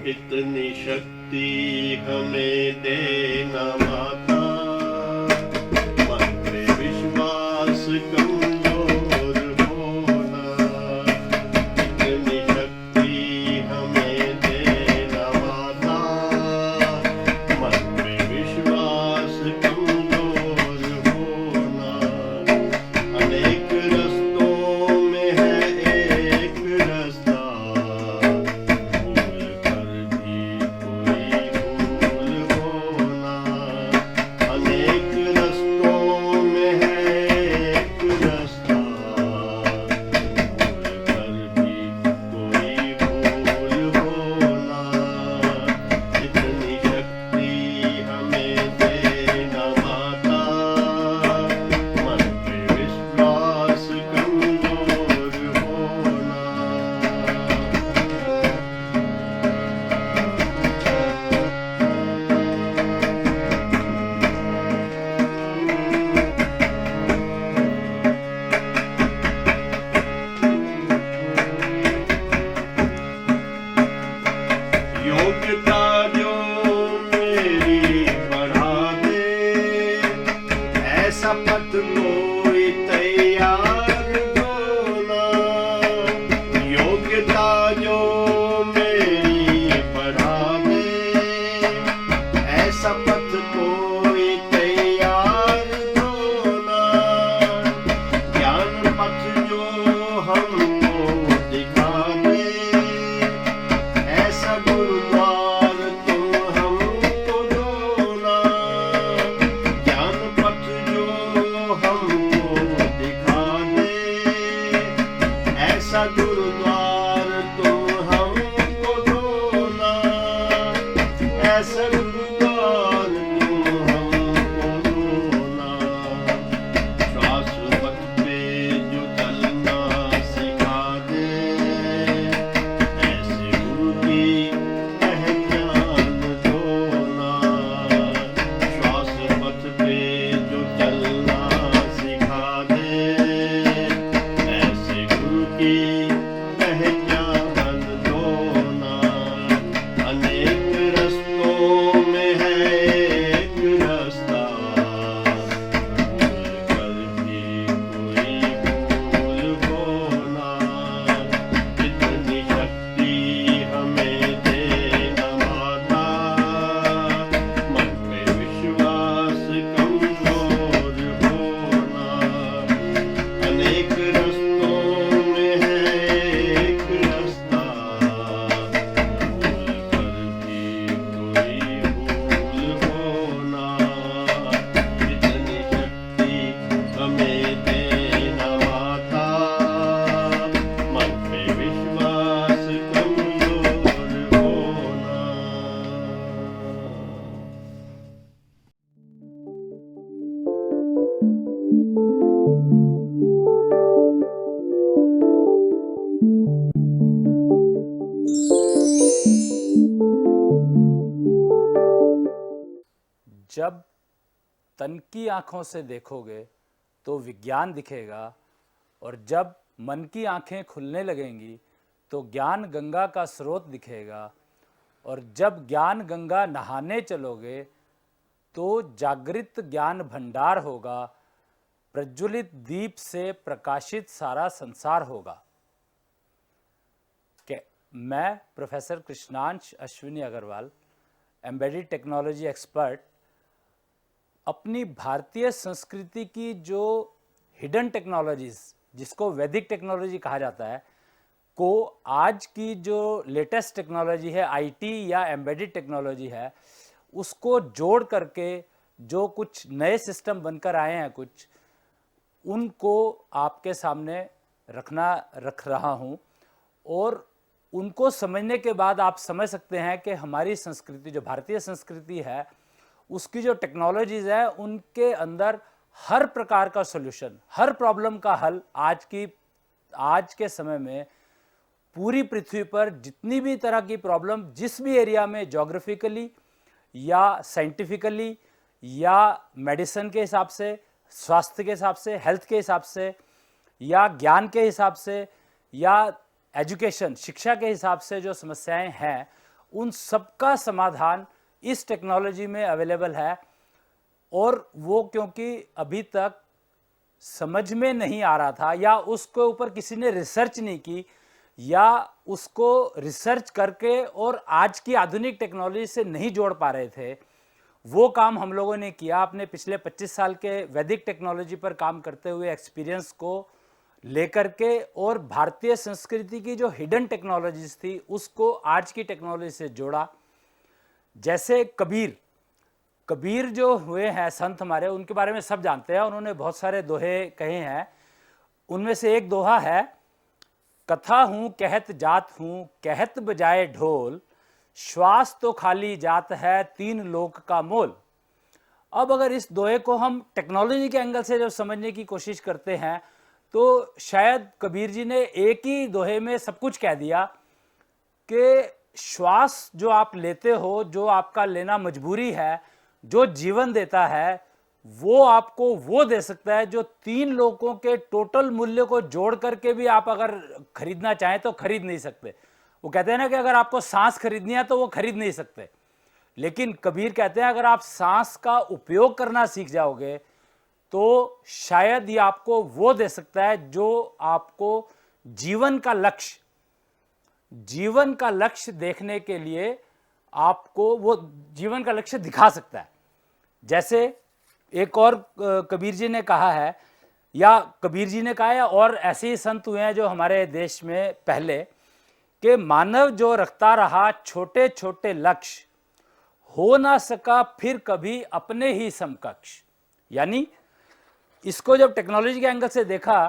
इतनी शक्ति हमें देना माता, मन पे विश्वास कमजोर होना। इतनी शक्ति हमें देना माता, मन पे विश्वास कमजोर होना। अनेक रस्तों में है एक रास्ता, योग्यता जो मेरी बढ़ा दे, ऐसा पथ कोई तैयार होना। योग्यता जो मेरी बढ़ा दे, ऐसा पथ कोई तैयार होना। ज्ञान पथ जो हमको दिखा दे, ऐसा गुरुद्वार तुम हमको ढोना। ज्ञान पथ जो हमको दिखा दे, ऐसा गुरुद्वार तुम हमको ढोना। ऐसा गुरुद्वार तुम हमको ढोना। श्वास पथ पे जो चलना सिखा दे, ऐसे गुरु की पहचान ढोना। श्वास पथ पे जो चलना सिखा दे, ऐसे गुरु की पहचान ढोना। अनेक रस्तों में है एक रास्ता, भूल कर भी कोई भूल होना। इतनी शक्ति हमें देना माता, मन पे विश्वास कमजोर होना। अनेक रस्तों में है एक रास्ता, भूल कर भी कोई भूल होना। इतनी शक्ति हमें देना माता, मन पे विश्वास कमजोर होना। जब तन की आँखों से देखोगे तो विज्ञान दिखेगा, और जब मन की आँखें खुलने लगेंगी तो ज्ञान गंगा का स्रोत दिखेगा। और जब ज्ञान गंगा नहाने चलोगे तो जागृत ज्ञान भंडार होगा, प्रज्वलित दीप से प्रकाशित सारा संसार होगा। मैं professor Krishnansh Ashwini Agrawal, embedded technology expert, अपनी भारतीय संस्कृति की जो हिडन टेक्नोलॉजीज़, जिसको वैदिक टेक्नोलॉजी कहा जाता है, को आज की जो लेटेस्ट टेक्नोलॉजी है, आईटी या एम्बेडेड टेक्नोलॉजी है, उसको जोड़ करके जो कुछ नए सिस्टम बनकर आए हैं, कुछ उनको आपके सामने रख रहा हूँ। और उनको समझने के बाद आप समझ सकते हैं कि हमारी संस्कृति, जो भारतीय संस्कृति है, उसकी जो टेक्नोलॉजीज़ है, उनके अंदर हर प्रकार का सॉल्यूशन, हर प्रॉब्लम का हल आज के समय में पूरी पृथ्वी पर जितनी भी तरह की प्रॉब्लम, जिस भी एरिया में ज्योग्राफिकली या साइंटिफिकली या मेडिसिन के हिसाब से, स्वास्थ्य के हिसाब से, हेल्थ के हिसाब से, या ज्ञान के हिसाब से, या एजुकेशन, शिक्षा के हिसाब से जो समस्याएं हैं, उन सबका समाधान इस टेक्नोलॉजी में अवेलेबल है। और वो क्योंकि अभी तक समझ में नहीं आ रहा था या उसके ऊपर किसी ने रिसर्च नहीं की या उसको रिसर्च करके और आज की आधुनिक टेक्नोलॉजी से नहीं जोड़ पा रहे थे, वो काम हम लोगों ने किया अपने पिछले 25 साल के वैदिक टेक्नोलॉजी पर काम करते हुए एक्सपीरियंस को लेकर के, और भारतीय संस्कृति की जो हिडन टेक्नोलॉजीज थी उसको आज की टेक्नोलॉजी से जोड़ा। जैसे कबीर जो हुए हैं संत हमारे, उनके बारे में सब जानते हैं, उन्होंने बहुत सारे दोहे कहे हैं। उनमें से एक दोहा है, कथा हूँ कहत जात हूँ कहत बजाए ढोल, श्वास तो खाली जात है तीन लोक का मोल। अब अगर इस दोहे को हम टेक्नोलॉजी के एंगल से जब समझने की कोशिश करते हैं तो शायद कबीर जी ने एक ही दोहे में सब कुछ कह दिया कि श्वास जो आप लेते हो, जो आपका लेना मजबूरी है, जो जीवन देता है, वो आपको वो दे सकता है जो तीन लोगों के टोटल मूल्य को जोड़ करके भी आप अगर खरीदना चाहें तो खरीद नहीं सकते। वो कहते हैं ना कि अगर आपको सांस खरीदनी है तो वो खरीद नहीं सकते, लेकिन कबीर कहते हैं अगर आप सांस का उपयोग करना सीख जाओगे तो शायद ये आपको वो दे सकता है जो आपको जीवन का लक्ष्य देखने के लिए आपको वो जीवन का लक्ष्य दिखा सकता है। जैसे एक और कबीर जी ने कहा है, या कबीर जी ने कहा है और ऐसे ही संत हुए हैं जो हमारे देश में पहले, कि मानव जो रखता रहा छोटे छोटे लक्ष्य, हो ना सका फिर कभी अपने ही समकक्ष। यानी इसको जब टेक्नोलॉजी के एंगल से देखा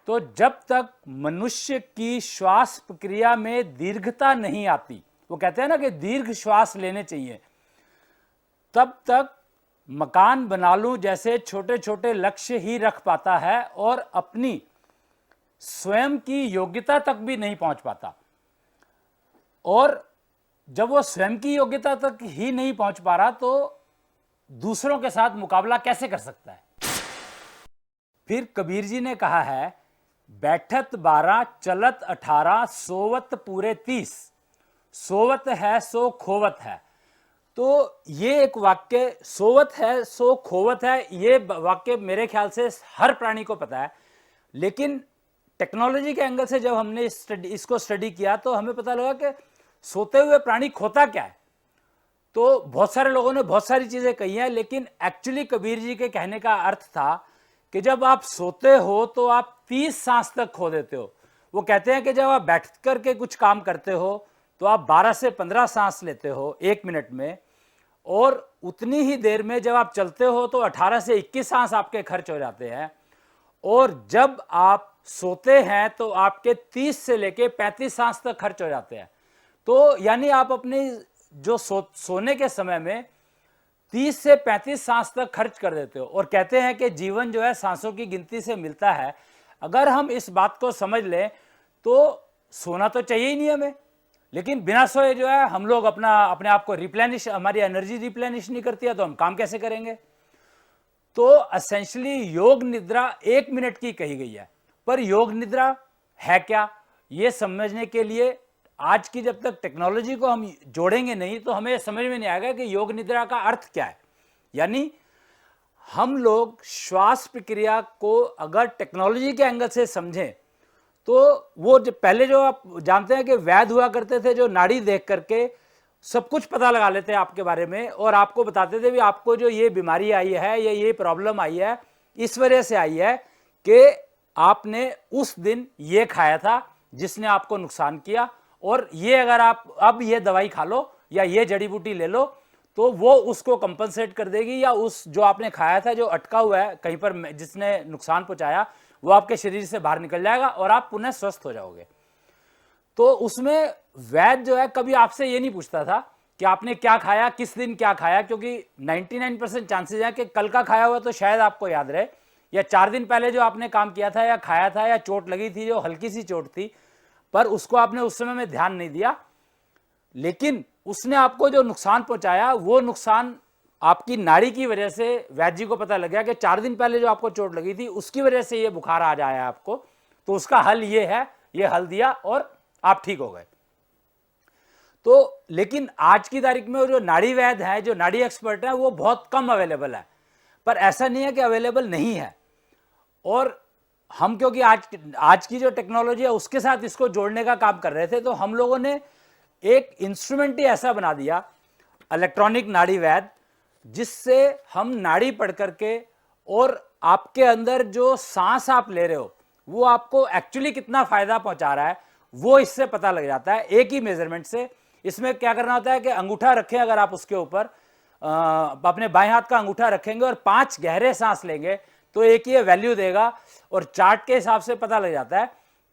तो जब तक मनुष्य की श्वास प्रक्रिया में दीर्घता नहीं आती, वो कहते हैं ना कि दीर्घ श्वास लेने चाहिए, तब तक मकान बना लूं जैसे छोटे छोटे लक्ष्य ही रख पाता है और अपनी स्वयं की योग्यता तक भी नहीं पहुंच पाता। और जब वो स्वयं की योग्यता तक ही नहीं पहुंच पा रहा तो दूसरों के साथ मुकाबला कैसे कर सकता है। फिर कबीर जी ने कहा है, बैठत 12 चलत 18 सोवत पूरे 30, सोवत है सो खोवत है। तो ये एक वाक्य, सोवत है सो खोवत है, ये वाक्य मेरे ख्याल से हर प्राणी को पता है, लेकिन टेक्नोलॉजी के एंगल से जब हमने इसको स्टडी किया तो हमें पता लगा कि सोते हुए प्राणी खोता क्या है। तो बहुत सारे लोगों ने बहुत सारी चीजें कही हैं, लेकिन एक्चुअली कबीर जी के कहने का अर्थ था कि जब आप सोते हो तो आप 30 सांस तक खो देते हो। वो कहते हैं कि जब आप बैठ करके कुछ काम करते हो तो आप 12 से 15 सांस लेते हो 1 मिनट में, और उतनी ही देर में जब आप चलते हो तो 18 से 21 सांस आपके खर्च हो जाते हैं, और जब आप सोते हैं तो आपके 30 से लेके 35 सांस तक खर्च हो जाते हैं। तो यानी आप अपनी जो सोने के समय में 30 से 35 सांस तक खर्च कर देते हो। और कहते हैं कि जीवन जो है सांसों की गिनती से मिलता है। अगर हम इस बात को समझ लें तो सोना तो चाहिए ही नहीं हमें, लेकिन बिना सोए जो है हम लोग अपने आप को रिप्लेनिश, हमारी एनर्जी रिप्लेनिश नहीं करती है तो हम काम कैसे करेंगे। तो एसेंशियली योग निद्रा 1 मिनट की कही गई है, पर योग निद्रा है क्या, ये समझने के लिए आज की जब तक टेक्नोलॉजी को हम जोड़ेंगे नहीं तो हमें समझ में नहीं आएगा कि योग निद्रा का अर्थ क्या है। यानी हम लोग श्वास प्रक्रिया को अगर टेक्नोलॉजी के एंगल से समझें तो वो जो पहले जो आप जानते हैं कि वैद्य हुआ करते थे जो नाड़ी देख करके सब कुछ पता लगा लेते हैं आपके बारे में और आपको बताते थे भी आपको जो ये बीमारी आई है या ये प्रॉब्लम आई है इस वजह से आई है कि आपने उस दिन ये खाया था जिसने आपको नुकसान किया, और ये अगर आप अब ये दवाई खा लो या ये जड़ी बूटी ले लो तो वो उसको कंपनसेट कर देगी, या उस जो आपने खाया था जो अटका हुआ है कहीं पर जिसने नुकसान पहुंचाया वो आपके शरीर से बाहर निकल जाएगा और आप पुनः स्वस्थ हो जाओगे। तो उसमें वैद्य जो है कभी आपसे ये नहीं पूछता था कि आपने क्या खाया, किस दिन क्या खाया, क्योंकि 99% चांसेस है कि कल का खाया हुआ तो शायद आपको याद रहे, या 4 दिन पहले जो आपने काम किया था या खाया था या चोट लगी थी जो हल्की सी चोट थी पर उसको आपने उस समय में ध्यान नहीं दिया, लेकिन उसने आपको जो नुकसान पहुंचाया वो नुकसान आपकी नाड़ी की वजह से वैद्य जी को पता लग गया कि 4 दिन पहले जो आपको चोट लगी थी उसकी वजह से ये बुखार आ जाया आपको, तो उसका हल ये है, ये हल दिया और आप ठीक हो गए। तो लेकिन आज की तारीख में जो नाड़ी वैद्य हैं, जो नाड़ी एक्सपर्ट हैं, वो बहुत कम अवेलेबल है। पर ऐसा नहीं है कि अवेलेबल नहीं है। और हम क्योंकि आज की जो टेक्नोलॉजी है उसके साथ इसको जोड़ने का काम कर रहे थे, तो हम लोगों ने एक इंस्ट्रूमेंट ही ऐसा बना दिया, इलेक्ट्रॉनिक नाड़ी वैद्य, जिससे हम नाड़ी पढ़ करके और आपके अंदर जो सांस आप ले रहे हो वो आपको एक्चुअली कितना फायदा पहुंचा रहा है वो इससे पता लग जाता है, एक ही मेजरमेंट से। इसमें क्या करना होता है कि अंगूठा रखें, अगर आप उसके ऊपर अपने बाएं हाथ का अंगूठा रखेंगे और 5 गहरे सांस लेंगे तो एक ये वैल्यू देगा, और चार्ट के हिसाब से पता लग जाता है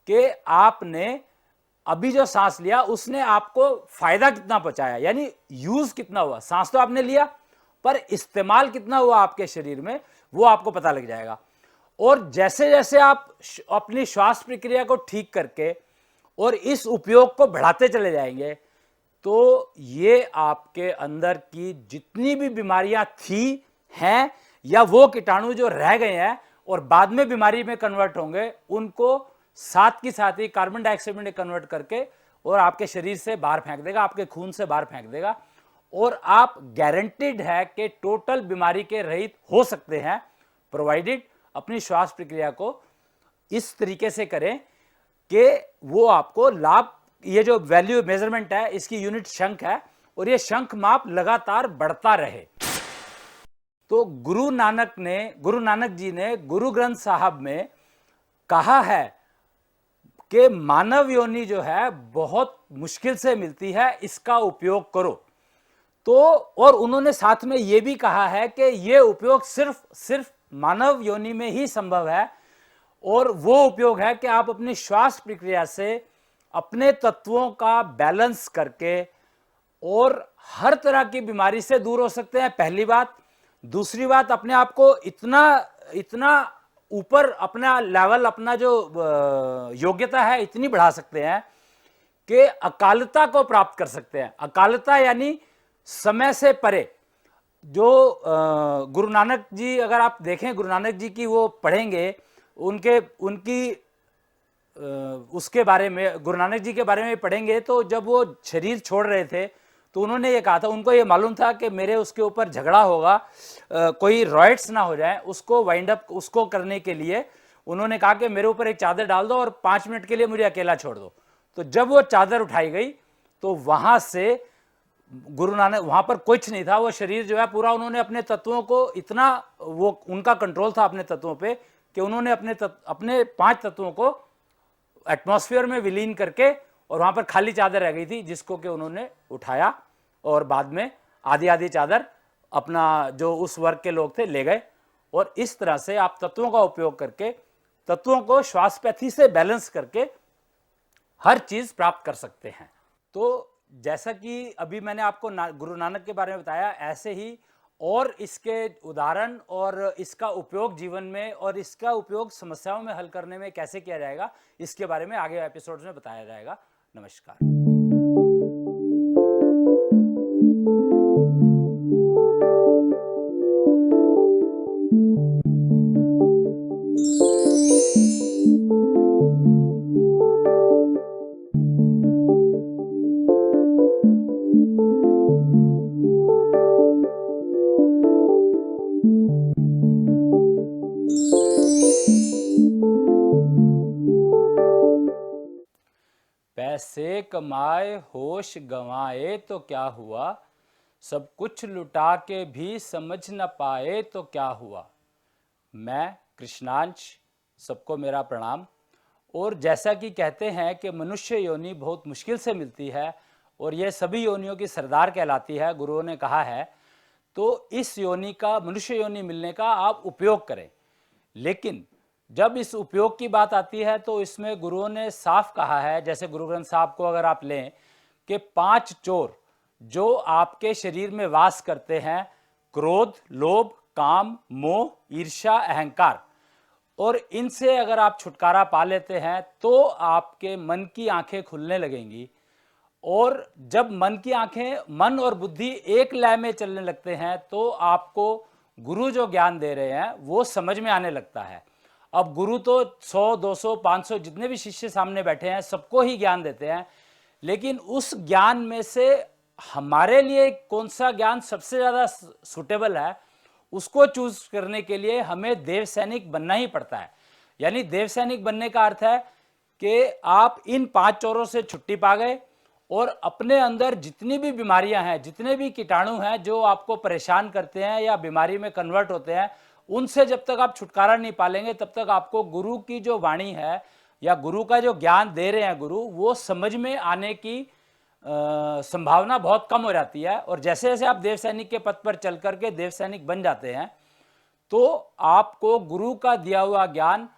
कि आपने अभी जो सांस लिया उसने आपको फायदा कितना पहुंचाया, यानी यूज कितना हुआ। सांस तो आपने लिया पर इस्तेमाल कितना हुआ आपके शरीर में, वो आपको पता लग जाएगा। और जैसे जैसे आप अपनी श्वास प्रक्रिया को ठीक करके और इस उपयोग को बढ़ाते चले जाएंगे, तो ये आपके अंदर की जितनी भी बीमारियां थी, हैं, या वो कीटाणु जो रह गए हैं और बाद में बीमारी में कन्वर्ट होंगे, उनको साथ की साथ ही कार्बन डाइऑक्साइड में कन्वर्ट करके और आपके शरीर से बाहर फेंक देगा, आपके खून से बाहर फेंक देगा। और आप गारंटीड है कि टोटल बीमारी के रहित हो सकते हैं, प्रोवाइडेड अपनी श्वास प्रक्रिया को इस तरीके से करें कि वो आपको लाभ। ये जो वैल्यू मेजरमेंट है इसकी यूनिट शंख है, और ये शंख माप लगातार बढ़ता रहे। तो गुरु नानक जी ने गुरु ग्रंथ साहब में कहा है कि मानव योनि जो है बहुत मुश्किल से मिलती है, इसका उपयोग करो। तो और उन्होंने साथ में यह भी कहा है कि यह उपयोग सिर्फ मानव योनि में ही संभव है, और वो उपयोग है कि आप अपनी श्वास प्रक्रिया से अपने तत्वों का बैलेंस करके और हर तरह की बीमारी से दूर हो सकते हैं, पहली बात। दूसरी बात, अपने आप को इतना ऊपर अपना लेवल, अपना जो योग्यता है इतनी बढ़ा सकते हैं कि अकालता को प्राप्त कर सकते हैं। अकालता यानी समय से परे। जो गुरु नानक जी, अगर आप देखें गुरु नानक जी की वो पढ़ेंगे, उनकी उसके बारे में, गुरु नानक जी के बारे में पढ़ेंगे, तो जब वो शरीर छोड़ रहे थे तो उन्होंने ये कहा था, उनको ये मालूम था कि मेरे उसके ऊपर झगड़ा होगा, कोई रॉयट्स ना हो जाए, उसको वाइंड अप उसको करने के लिए उन्होंने कहा कि मेरे ऊपर एक चादर डाल दो और 5 मिनट के लिए मुझे अकेला छोड़ दो। तो जब वो चादर उठाई गई तो वहां से गुरु नानक, वहां पर कुछ नहीं था, वो शरीर जो है पूरा, उन्होंने अपने तत्वों को इतना, वो उनका कंट्रोल था अपने तत्वों पे कि उन्होंने अपने 5 तत्वों को एटमॉस्फेयर में विलीन करके, और वहां पर खाली चादर रह गई थी जिसको कि उन्होंने उठाया, और बाद में आधी चादर अपना जो उस वर्ग के लोग थे ले गए। और इस तरह से आप तत्वों का उपयोग करके, तत्वों को श्वासपैथी से बैलेंस करके हर चीज प्राप्त कर सकते हैं। तो जैसा कि अभी मैंने आपको गुरु नानक के बारे में बताया, ऐसे ही और इसके उदाहरण और इसका उपयोग जीवन में और इसका उपयोग समस्याओं में हल करने में कैसे किया जाएगा, इसके बारे में आगे एपिसोड्स में बताया जाएगा। नमस्कार। पैसे कमाए होश गंवाए तो क्या हुआ, सब कुछ लुटा के भी समझ न पाए तो क्या हुआ। मैं कृष्णांश, सबको मेरा प्रणाम। और जैसा कि कहते हैं कि मनुष्य योनि बहुत मुश्किल से मिलती है और यह सभी योनियों की सरदार कहलाती है, गुरुओं ने कहा है, तो इस योनि का, मनुष्य योनि मिलने का आप उपयोग करें। लेकिन जब इस उपयोग की बात आती है तो इसमें गुरुओं ने साफ कहा है, जैसे गुरु ग्रंथ साहब को अगर आप लें, कि 5 चोर जो आपके शरीर में वास करते हैं, क्रोध, लोभ, काम, मोह, ईर्ष्या, अहंकार, और इनसे अगर आप छुटकारा पा लेते हैं तो आपके मन की आंखें खुलने लगेंगी। और जब मन की आंखें, मन और बुद्धि एक लय में चलने लगते हैं तो आपको गुरु जो ज्ञान दे रहे हैं वो समझ में आने लगता है। अब गुरु तो 100, 200, 500 जितने भी शिष्य सामने बैठे हैं सबको ही ज्ञान देते हैं, लेकिन उस ज्ञान में से हमारे लिए कौन सा ज्ञान सबसे ज़्यादा सुटेबल है, उसको चूज करने के लिए हमें देव सैनिक बनना ही पड़ता है। यानी देव सैनिक बनने का अर्थ है कि आप इन 5 चोरों से छुट्टी पा गए और अपने अंदर जितनी भी बीमारियां हैं, जितने भी कीटाणु हैं जो आपको परेशान करते हैं या बीमारी में कन्वर्ट होते हैं, उनसे जब तक आप छुटकारा नहीं पालेंगे तब तक आपको गुरु की जो वाणी है या गुरु का जो ज्ञान दे रहे हैं गुरु, वो समझ में आने की संभावना बहुत कम हो जाती है। और जैसे जैसे आप देव सैनिक के पद पर चल करके देव सैनिक बन जाते हैं तो आपको गुरु का दिया हुआ ज्ञान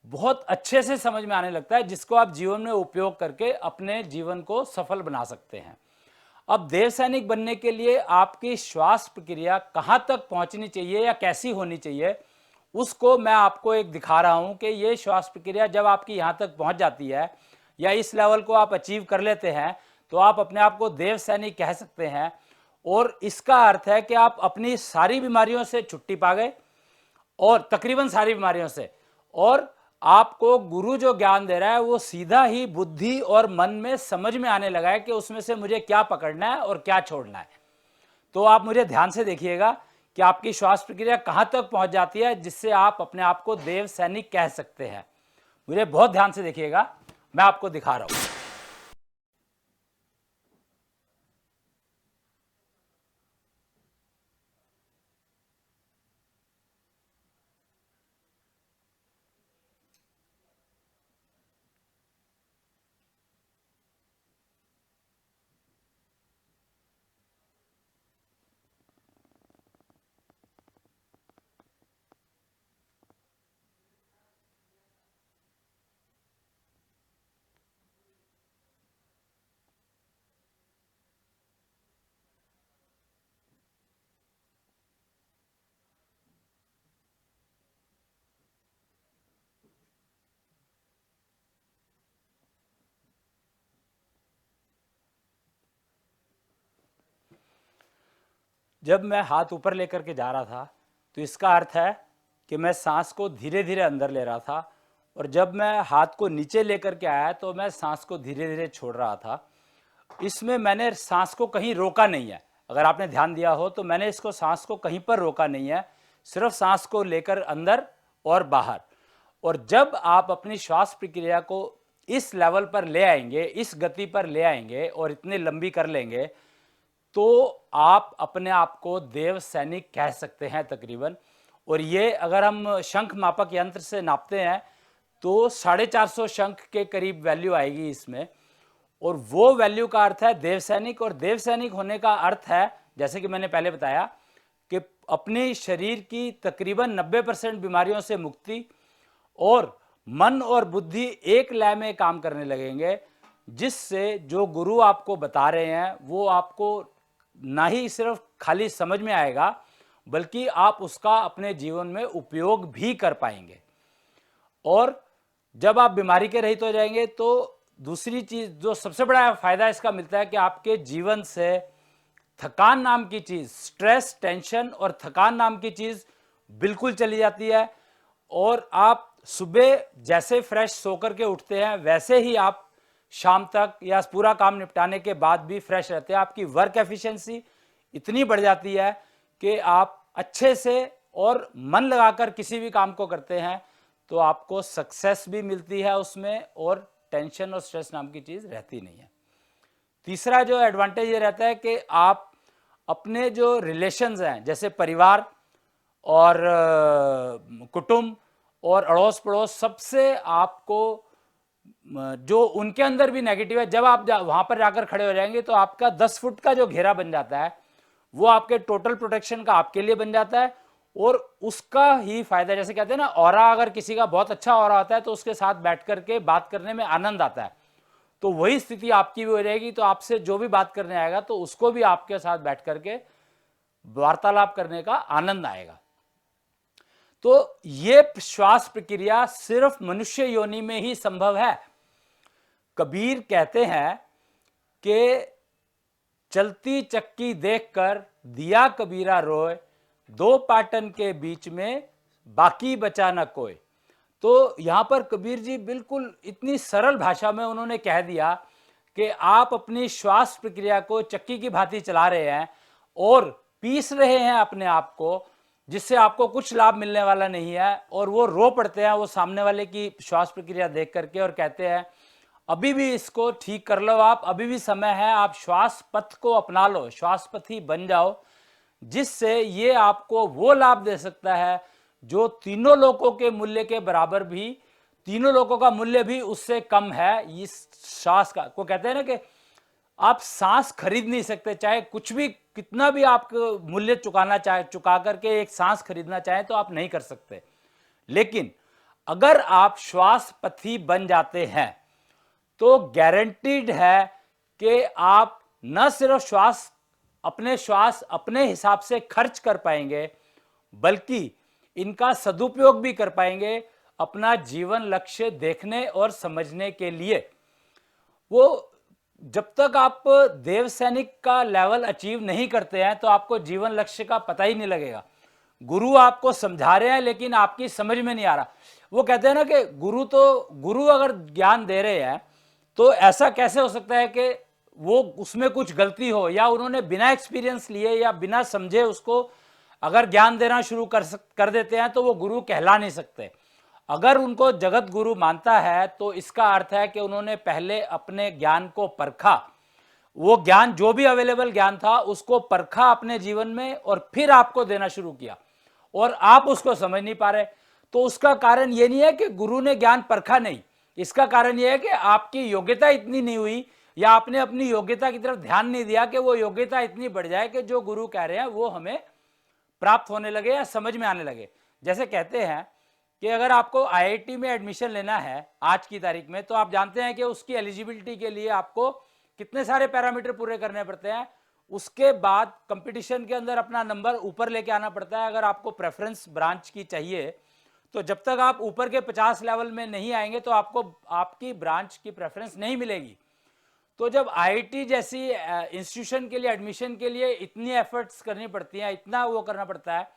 बहुत अच्छे से समझ में आने लगता है, जिसको आप जीवन में उपयोग करके अपने जीवन को सफल बना सकते हैं। अब देव सैनिक बनने के लिए आपकी श्वास प्रक्रिया कहां तक पहुंचनी चाहिए या कैसी होनी चाहिए, उसको मैं आपको एक दिखा रहा हूं कि ये श्वास प्रक्रिया जब आपकी यहां तक पहुंच जाती है या इस लेवल को आप अचीव कर लेते हैं तो आप अपने आप को देव सैनिक कह सकते हैं। और इसका अर्थ है कि आप अपनी सारी बीमारियों से छुट्टी पा गए, और तकरीबन सारी बीमारियों से, और आपको गुरु जो ज्ञान दे रहा है वो सीधा ही बुद्धि और मन में समझ में आने लगा है कि उसमें से मुझे क्या पकड़ना है और क्या छोड़ना है। तो आप मुझे ध्यान से देखिएगा कि आपकी श्वास प्रक्रिया कहां तक पहुंच जाती है जिससे आप अपने आप को देव सैनिक कह सकते हैं। मुझे बहुत ध्यान से देखिएगा, मैं आपको दिखा रहा हूं। जब मैं हाथ ऊपर लेकर के जा रहा था तो इसका अर्थ है कि मैं सांस को धीरे धीरे अंदर ले रहा था, और जब मैं हाथ को नीचे लेकर के आया तो मैं सांस को धीरे धीरे छोड़ रहा था। इसमें मैंने सांस को कहीं रोका नहीं है। अगर आपने ध्यान दिया हो तो मैंने इसको सांस को कहीं पर रोका नहीं है, सिर्फ सांस को लेकर अंदर और बाहर। और जब आप अपनी श्वास प्रक्रिया को इस लेवल पर ले आएंगे, इस गति पर ले आएंगे और इतनी लंबी कर लेंगे तो आप अपने आप को देव सैनिक कह सकते हैं तकरीबन। और ये अगर हम शंख मापक यंत्र से नापते हैं तो 450 शंख के करीब वैल्यू आएगी इसमें, और वो वैल्यू का अर्थ है देव सैनिक। और देव सैनिक होने का अर्थ है, जैसे कि मैंने पहले बताया, कि अपने शरीर की तकरीबन 90% बीमारियों से मुक्ति, और मन और बुद्धि एक लय में काम करने लगेंगे, जिससे जो गुरु आपको बता रहे हैं वो आपको ना ही सिर्फ खाली समझ में आएगा बल्कि आप उसका अपने जीवन में उपयोग भी कर पाएंगे। और जब आप बीमारी के रहित हो जाएंगे तो दूसरी चीज जो सबसे बड़ा फायदा इसका मिलता है कि आपके जीवन से थकान नाम की चीज, स्ट्रेस, टेंशन और थकान नाम की चीज बिल्कुल चली जाती है। और आप सुबह जैसे फ्रेश सोकर के उठते हैं वैसे ही आप शाम तक या पूरा काम निपटाने के बाद भी फ्रेश रहते हैं। आपकी वर्क एफिशिएंसी इतनी बढ़ जाती है कि आप अच्छे से और मन लगाकर किसी भी काम को करते हैं तो आपको सक्सेस भी मिलती है उसमें, और टेंशन और स्ट्रेस नाम की चीज रहती नहीं है। तीसरा जो एडवांटेज ये रहता है कि आप अपने जो रिलेशंस हैं, जैसे परिवार और कुटुंब और अड़ोस पड़ोस, सबसे आपको जो उनके अंदर भी नेगेटिव है, जब आप वहां पर जाकर खड़े हो जाएंगे तो आपका 10 फुट का जो घेरा बन जाता है वो आपके टोटल प्रोटेक्शन का आपके लिए बन जाता है। और उसका ही फायदा, जैसे कहते हैं ना, ऑरा अगर किसी का बहुत अच्छा ऑरा होता है तो उसके साथ बैठ करके बात करने में आनंद आता है, तो वही स्थिति आपकी भी हो जाएगी। तो आपसे जो भी बात करने आएगा तो उसको भी आपके साथ बैठ करके वार्तालाप करने का आनंद आएगा। तो ये श्वास प्रक्रिया सिर्फ मनुष्य योनि में ही संभव है। कबीर कहते हैं कि चलती चक्की देखकर दिया कबीरा रोए, दो पाटन के बीच में बाकी बचा न कोई। तो यहां पर कबीर जी बिल्कुल इतनी सरल भाषा में उन्होंने कह दिया कि आप अपनी श्वास प्रक्रिया को चक्की की भांति चला रहे हैं और पीस रहे हैं अपने आप को, जिससे आपको कुछ लाभ मिलने वाला नहीं है, और वो रो पड़ते हैं वो सामने वाले की श्वास प्रक्रिया देख करके और कहते हैं अभी भी इसको ठीक कर लो, आप अभी भी समय है, आप श्वास पथ को अपना लो, श्वास पथी बन जाओ, जिससे ये आपको वो लाभ दे सकता है जो तीनों लोगों के मूल्य के बराबर भी, तीनों लोगों का मूल्य भी उससे कम है इस श्वास का। को कहते हैं ना कि आप सांस खरीद नहीं सकते, चाहे कुछ भी कितना भी आप मूल्य चुका करके एक सांस खरीदना चाहें तो आप नहीं कर सकते। लेकिन अगर आप श्वास पथी बन जाते हैं तो गारंटीड है कि आप न सिर्फ श्वास अपने हिसाब से खर्च कर पाएंगे, बल्कि इनका सदुपयोग भी कर पाएंगे अपना जीवन लक्ष्य देखने और समझने के लिए। वो जब तक आप देव सैनिक का लेवल अचीव नहीं करते हैं तो आपको जीवन लक्ष्य का पता ही नहीं लगेगा। गुरु आपको समझा रहे हैं लेकिन आपकी समझ में नहीं आ रहा। वो कहते हैं ना कि गुरु अगर ज्ञान दे रहे हैं तो ऐसा कैसे हो सकता है कि वो उसमें कुछ गलती हो, या उन्होंने बिना एक्सपीरियंस लिए या बिना समझे उसको अगर ज्ञान देना शुरू कर देते हैं तो वो गुरु कहला नहीं सकते। अगर उनको जगत गुरु मानता है तो इसका अर्थ है कि उन्होंने पहले अपने ज्ञान को परखा, वो ज्ञान जो भी अवेलेबल ज्ञान था उसको परखा अपने जीवन में और फिर आपको देना शुरू किया, और आप उसको समझ नहीं पा रहे। तो उसका कारण ये नहीं है कि गुरु ने ज्ञान परखा नहीं, इसका कारण यह है कि आपकी योग्यता इतनी नहीं हुई, या आपने अपनी योग्यता की तरफ ध्यान नहीं दिया कि वो योग्यता इतनी बढ़ जाए कि जो गुरु कह रहे हैं वो हमें प्राप्त होने लगे या समझ में आने लगे। जैसे कहते हैं कि अगर आपको आईआईटी में एडमिशन लेना है आज की तारीख में, तो आप जानते हैं कि उसकी एलिजिबिलिटी के लिए आपको कितने सारे पैरामीटर पूरे करने पड़ते हैं। उसके बाद कंपटीशन के अंदर अपना नंबर ऊपर लेके आना पड़ता है। अगर आपको प्रेफरेंस ब्रांच की चाहिए तो जब तक आप ऊपर के 50 लेवल में नहीं आएंगे तो आपको आपकी ब्रांच की प्रेफरेंस नहीं मिलेगी। तो जब आईआईटी जैसी इंस्टीट्यूशन के लिए एडमिशन के लिए इतनी एफर्ट्स करनी पड़ती हैं, इतना वो करना पड़ता है,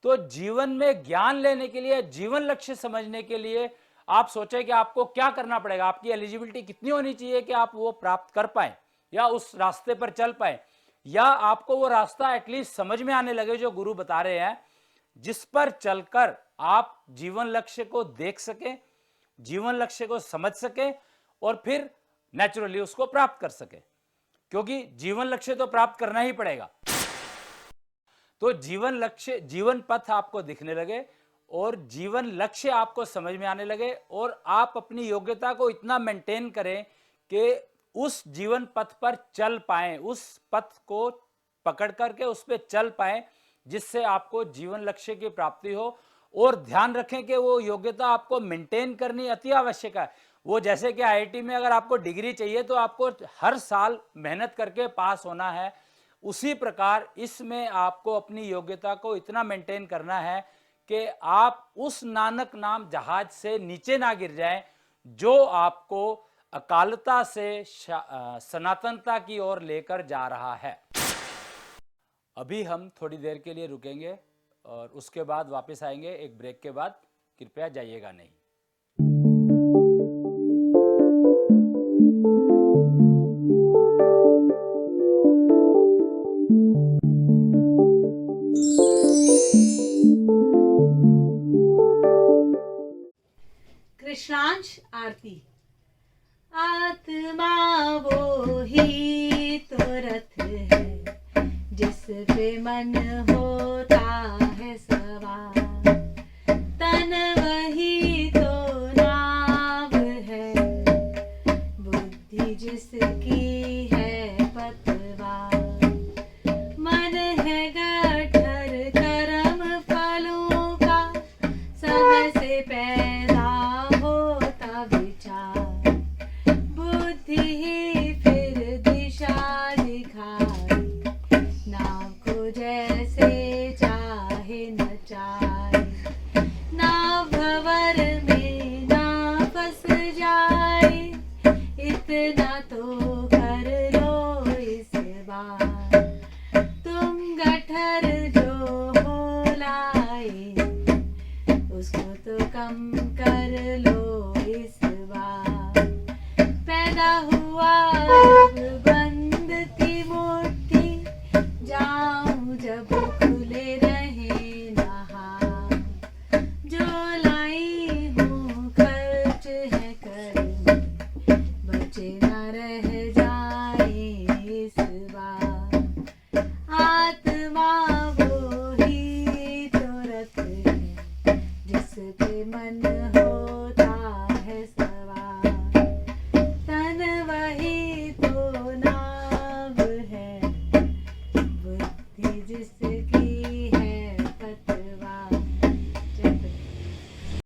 तो जीवन में ज्ञान लेने के लिए, जीवन लक्ष्य समझने के लिए आप सोचें कि आपको क्या करना पड़ेगा, आपकी एलिजिबिलिटी कितनी होनी चाहिए कि आप वो प्राप्त कर पाए या उस रास्ते पर चल पाए, या आपको वो रास्ता एटलीस्ट समझ में आने लगे जो गुरु बता रहे हैं, जिस पर चलकर आप जीवन लक्ष्य को देख सके, जीवन लक्ष्य को समझ सके और फिर नेचुरली उसको प्राप्त कर सके। क्योंकि जीवन लक्ष्य तो प्राप्त करना ही पड़ेगा। तो जीवन लक्ष्य, जीवन पथ आपको दिखने लगे और जीवन लक्ष्य आपको समझ में आने लगे, और आप अपनी योग्यता को इतना मेंटेन करें कि उस जीवन पथ पर चल पाएं, उस पथ को पकड़ करके उस पर चल पाएं, जिससे आपको जीवन लक्ष्य की प्राप्ति हो। और ध्यान रखें कि वो योग्यता आपको मेंटेन करनी अति आवश्यक है। वो जैसे कि आईआईटी में अगर आपको डिग्री चाहिए तो आपको हर साल मेहनत करके पास होना है, उसी प्रकार इसमें आपको अपनी योग्यता को इतना मेंटेन करना है कि आप उस नानक नाम जहाज से नीचे ना गिर जाएं जो आपको अकालता से सनातनता की ओर लेकर जा रहा है। अभी हम थोड़ी देर के लिए रुकेंगे और उसके बाद वापस आएंगे एक ब्रेक के बाद। कृपया जाइएगा नहीं। कृष्णांश आरती।